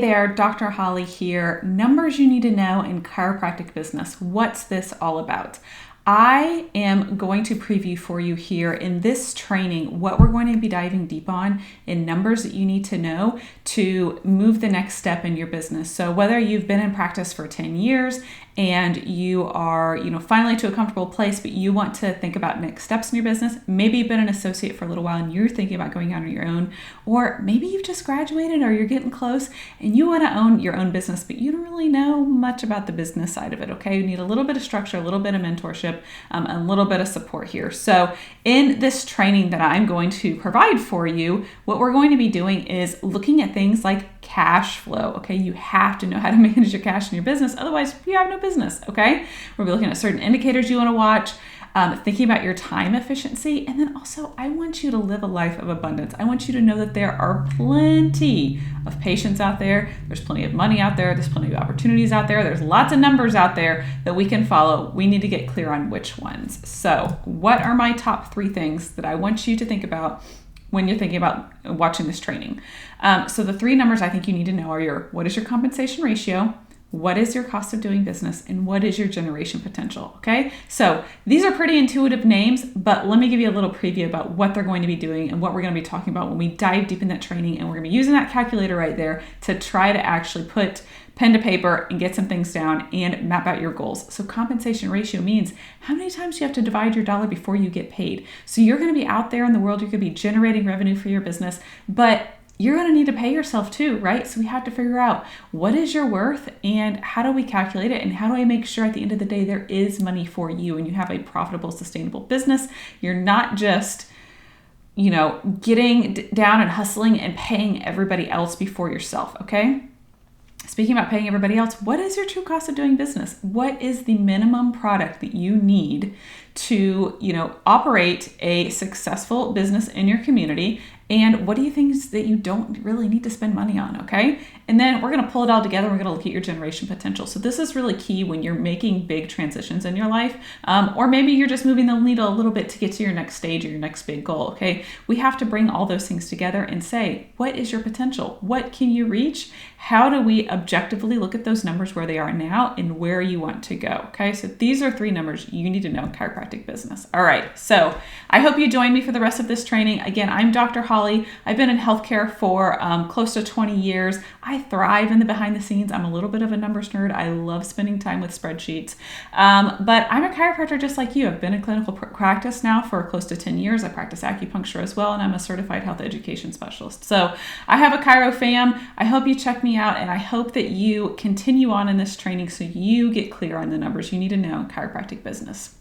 There, Dr. Holly here. Numbers you need to know in chiropractic business. What's this all about? I am going to preview for you here in this training what we're going to be diving deep on in numbers that you need to know to move the next step in your business. So whether you've been in practice for 10 years and you are, finally to a comfortable place, but you want to think about next steps in your business, maybe you've been an associate for a little while and you're thinking about going out on your own, or maybe you've just graduated or you're getting close and you want to own your own business, but you don't really know much about the business side of it, okay? You need a little bit of structure, a little bit of mentorship, a little bit of support here. So in this training that I'm going to provide for you, what we're going to be doing is looking at things like cash flow, okay? You have to know how to manage your cash in your business. Otherwise, you have no business, okay? We'll be looking at certain indicators you want to watch, thinking about your time efficiency. And then also, I want you to live a life of abundance. I want you to know that there are plenty of patients out there. There's plenty of money out there. There's plenty of opportunities out there. There's lots of numbers out there that we can follow. We need to get clear on which ones. So what are my top 3 things that I want you to think about when you're thinking about watching this training? So the 3 numbers I think you need to know are what is your compensation ratio? What is your cost of doing business, and what is your generation potential, okay? So these are pretty intuitive names, but let me give you a little preview about what they're going to be doing and what we're going to be talking about when we dive deep in that training, and we're going to be using that calculator right there to try to actually put pen to paper and get some things down and map out your goals. So compensation ratio means how many times you have to divide your dollar before you get paid. So you're going to be out there in the world, you're going to be generating revenue for your business, but you're going to need to pay yourself too, right? So we have to figure out what is your worth and how do we calculate it, and how do I make sure at the end of the day there is money for you and you have a profitable, sustainable business. You're not just, getting down and hustling and paying everybody else before yourself, okay? Speaking about paying everybody else, what is your true cost of doing business? What is the minimum product that you need to, operate a successful business in your community? And what are you things that you don't really need to spend money on, okay? And then we're going to pull it all together. We're going to look at your generation potential. So this is really key when you're making big transitions in your life, or maybe you're just moving the needle a little bit to get to your next stage or your next big goal, okay? We have to bring all those things together and say, what is your potential? What can you reach? How do we objectively look at those numbers where they are now and where you want to go, okay? So these are 3 numbers you need to know in chiropractic business. All right, so I hope you join me for the rest of this training. Again, I'm Dr. Holly. I've been in healthcare for close to 20 years. I thrive in the behind the scenes. I'm a little bit of a numbers nerd. I love spending time with spreadsheets. But I'm a chiropractor just like you. I've been in clinical practice now for close to 10 years. I practice acupuncture as well, and I'm a certified health education specialist. So I have a chiro fam. I hope you check me out, and I hope that you continue on in this training so you get clear on the numbers you need to know in chiropractic business.